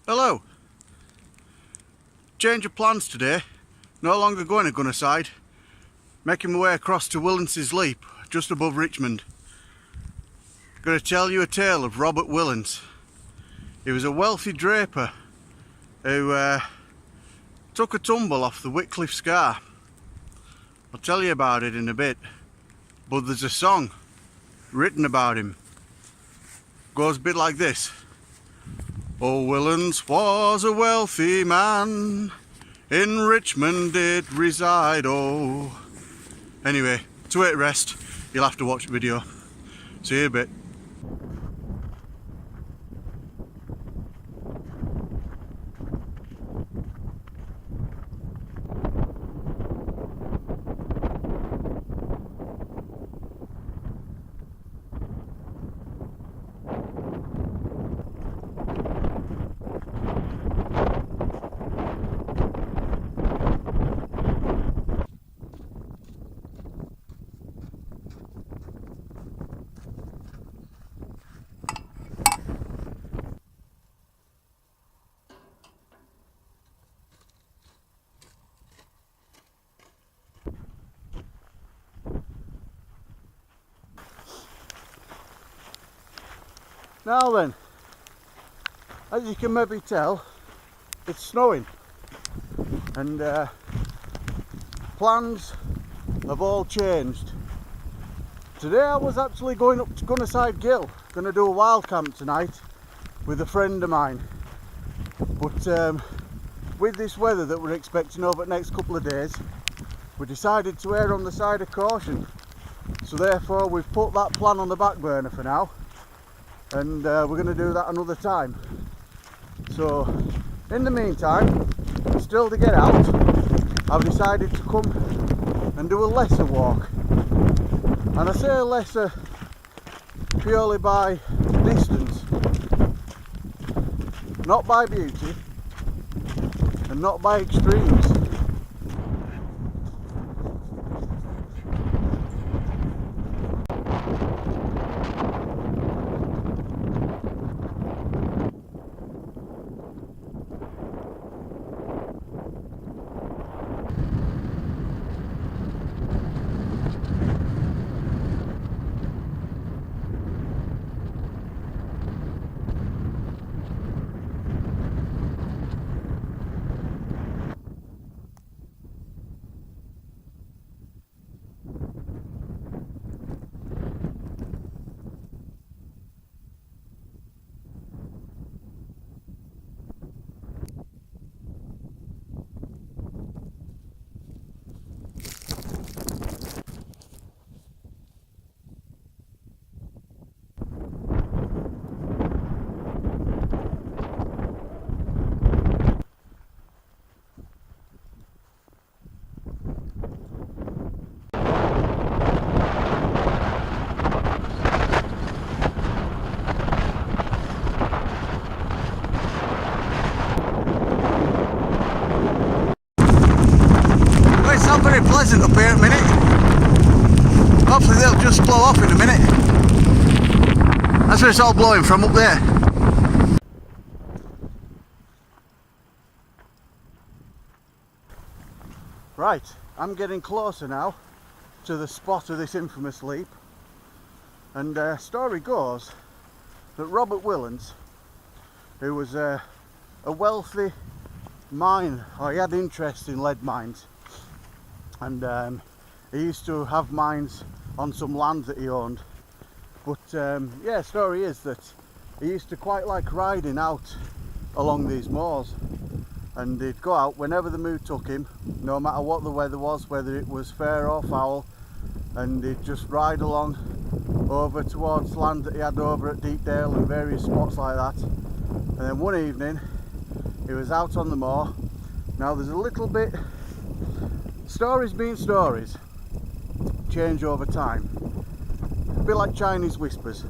Hello. Change of plans today. No longer going to Gunnerside. Making my way across to Willance's Leap, just above Richmond. Going to tell you a tale of Robert Willance. He was a wealthy draper who took a tumble off the Whitcliffe Scar. I'll tell you about it in a bit. But there's a song written about him. Goes a bit like this. Oh, Willance was a wealthy man, in Richmond did reside, oh. Anyway, to wait rest, you'll have to watch the video. See you in a bit. Now then, as you can maybe tell, it's snowing and plans have all changed. Today I was actually going up to Gunnerside Gill, going to do a wild camp tonight with a friend of mine, but with this weather that we're expecting over the next couple of days, we decided to err on the side of caution, so therefore we've put that plan on the back burner for now. And we're going to do that another time. So in the meantime, still to get out, I've decided to come and do a lesser walk. And I say lesser purely by distance, not by beauty and not by extremes. Very pleasant up here at the minute. Hopefully they'll just blow off in a minute. That's where it's all blowing from up there. Right, I'm getting closer now to the spot of this infamous leap. And story goes that Robert Willance, who was a wealthy mine, or he had interest in lead mines, and he used to have mines on some land that he owned, but yeah, story is that he used to quite like riding out along these moors, and he'd go out whenever the mood took him, no matter what the weather was, whether it was fair or foul, and he'd just ride along over towards land that he had over at Deepdale and various spots like that. And then one evening he was out on the moor. Now there's a little bit, stories being stories, change over time. A bit like Chinese whispers.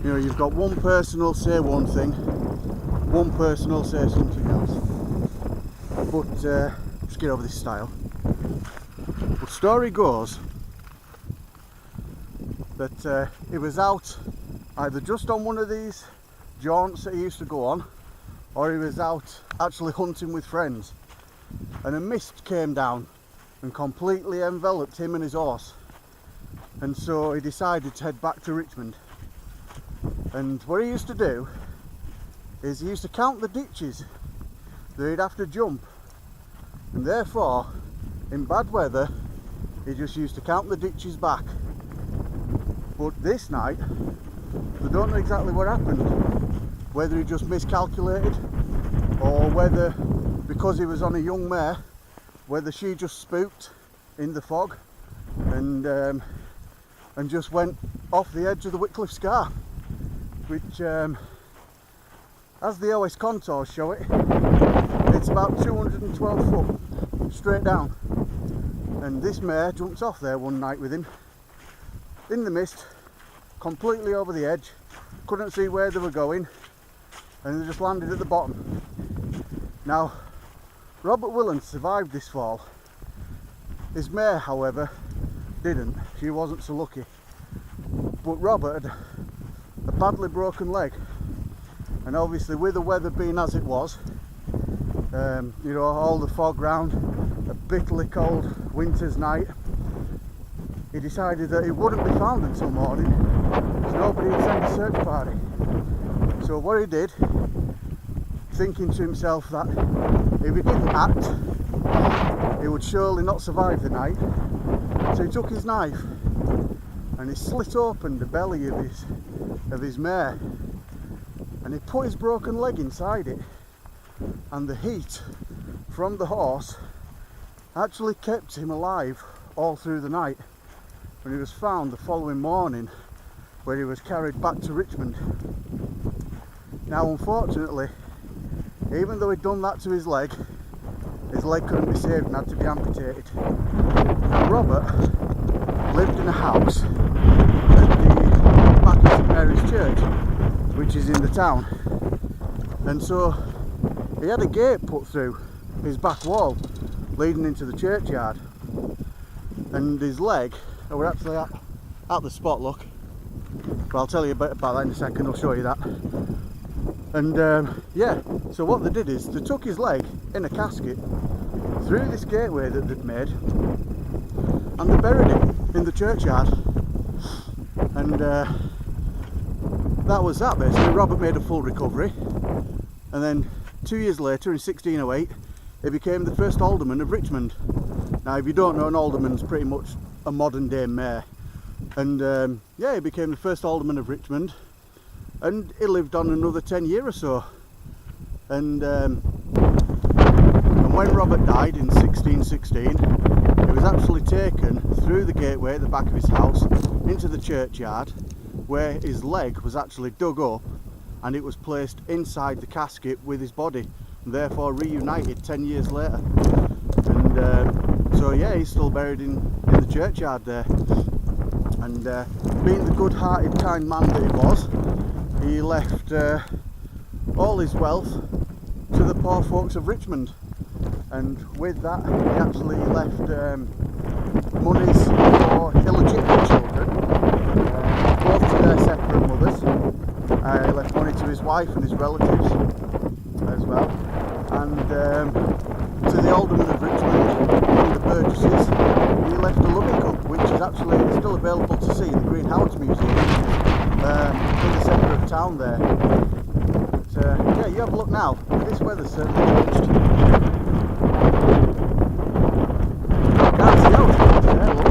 You know, you've got one person will say one thing, one person will say something else. But just get over this style. But story goes that he was out either just on one of these jaunts that he used to go on, or he was out actually hunting with friends, and a mist came down and completely enveloped him and his horse, and so he decided to head back to Richmond. And what he used to do is he used to count the ditches that he'd have to jump, and therefore in bad weather he just used to count the ditches back. But this night they don't know exactly what happened, whether he just miscalculated or whether, because he was on a young mare, whether she just spooked in the fog and just went off the edge of the Whitcliffe Scar, which as the OS contours show it, it's about 212 foot straight down. And this mare jumped off there one night with him in the mist, completely over the edge, couldn't see where they were going, and they just landed at the bottom. Now, Robert Willance survived this fall. His mare, however, didn't. She wasn't so lucky. But Robert had a badly broken leg, and obviously with the weather being as it was, you know, all the fog round, a bitterly cold winter's night, he decided that he wouldn't be found until morning, because nobody had sent a search party. So what he did, thinking to himself that if he didn't act, he would surely not survive the night, so he took his knife and he slit open the belly of his mare, and he put his broken leg inside it, and the heat from the horse actually kept him alive all through the night, when he was found the following morning, where he was carried back to Richmond. Now unfortunately, even though he'd done that to his leg couldn't be saved and had to be amputated. Now Robert lived in a house at the back of St Mary's Church, which is in the town, and so he had a gate put through his back wall leading into the churchyard, and his leg, we're actually at the spot, look, but I'll tell you a bit about that in a second, I'll show you that. And yeah, so what they did is they took his leg in a casket through this gateway that they'd made, and they buried it in the churchyard. And that was that basically. Robert made a full recovery, and then 2 years later, in 1608, he became the first alderman of Richmond. Now if you don't know, an alderman's pretty much a modern day mayor. And yeah, he became the first alderman of Richmond, and he lived on another 10 years or so. And when Robert died in 1616, he was actually taken through the gateway at the back of his house into the churchyard, where his leg was actually dug up and it was placed inside the casket with his body, and therefore reunited 10 years later. And so yeah, he's still buried in the churchyard there. And being the good-hearted, kind man that he was, he left all his wealth to the poor folks of Richmond, and with that he actually left monies for illegitimate children, both to their separate mothers. He left money to his wife and his relatives as well, and to the aldermen of Richmond and the burgesses he left a loving cup, which is actually still available to see in the Green Howards Museum in the centre of town there. But, yeah, you have a look now. This weather's certainly changed. That's the outfit there, look.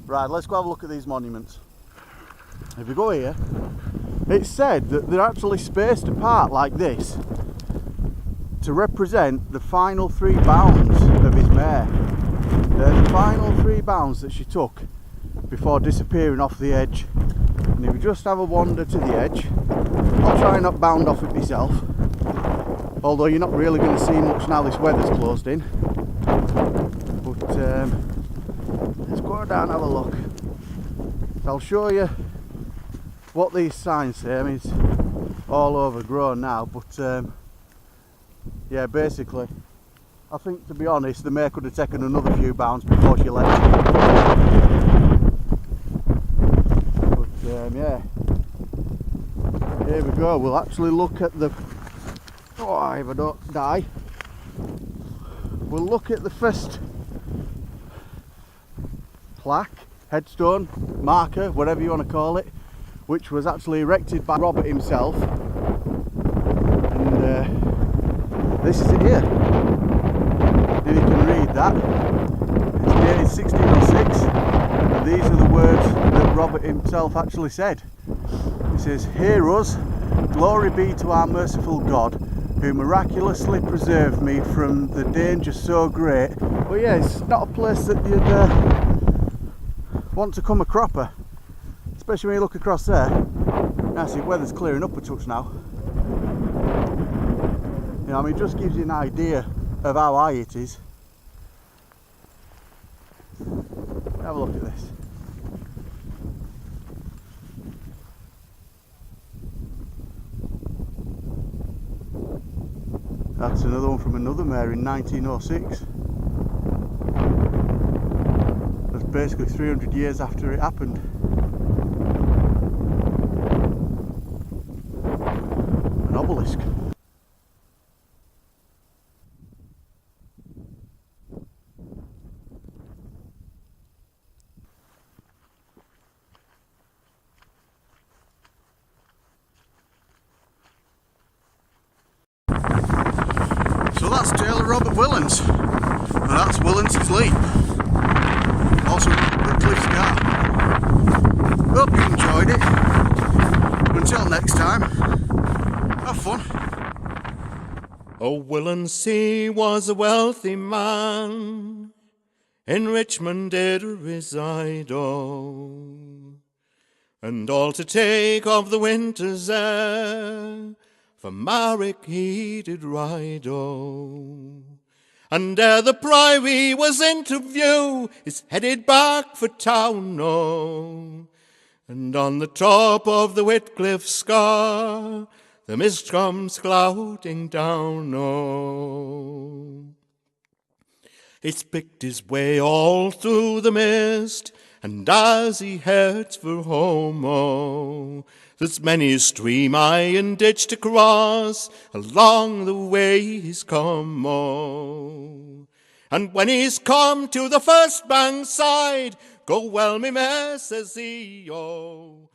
Right, let's go have a look at these monuments. If you go here, it's said that they're actually spaced apart like this to represent the final 3 bounds of his mare. They're the final 3 bounds that she took before disappearing off the edge. And if you just have a wander to the edge, I'll try and not bound off it myself, although you're not really going to see much now this weather's closed in. But let's go down and have a look. I'll show you what these signs say. I mean, it's all overgrown now, but yeah, basically I think, to be honest, the mare could have taken another few bounds before she left. But yeah, Here we go, we'll actually look at the... Oh, if I don't die. We'll look at the first plaque, headstone, marker, whatever you want to call it, which was actually erected by Robert himself. And this is it here. If you can read that. It's dated 1606, and these are the words that Robert himself actually said. He says, "Hear us, glory be to our merciful God, who miraculously preserved me from the danger so great." But yeah, it's not a place that you'd want to come a cropper, especially when you look across there. Now see, weather's clearing up a touch now. You know, I mean, it just gives you an idea of how high it is. Have a look at this. That's another one from another mare in 1906. That's basically 300 years after it happened. An obelisk. So that's tale of Robert Willance, and that's Willance's Leap, also Whitcliffe Scar. Hope you enjoyed it. Until next time, have fun. Oh, Willance, he was a wealthy man, in Richmond did reside, oh, and all to take of the winter's air, for Marrick he did ride, oh. And ere the priory was into view, is headed back for town, oh. And on the top of the Whitcliffe Scar, the mist comes clouding down, oh. He's picked his way all through the mist, and as he heads for home, oh, there's many a stream, aye, and ditch to cross along the way he's come, oh. And when he's come to the first bank side, "Go well, me mare," says he, oh.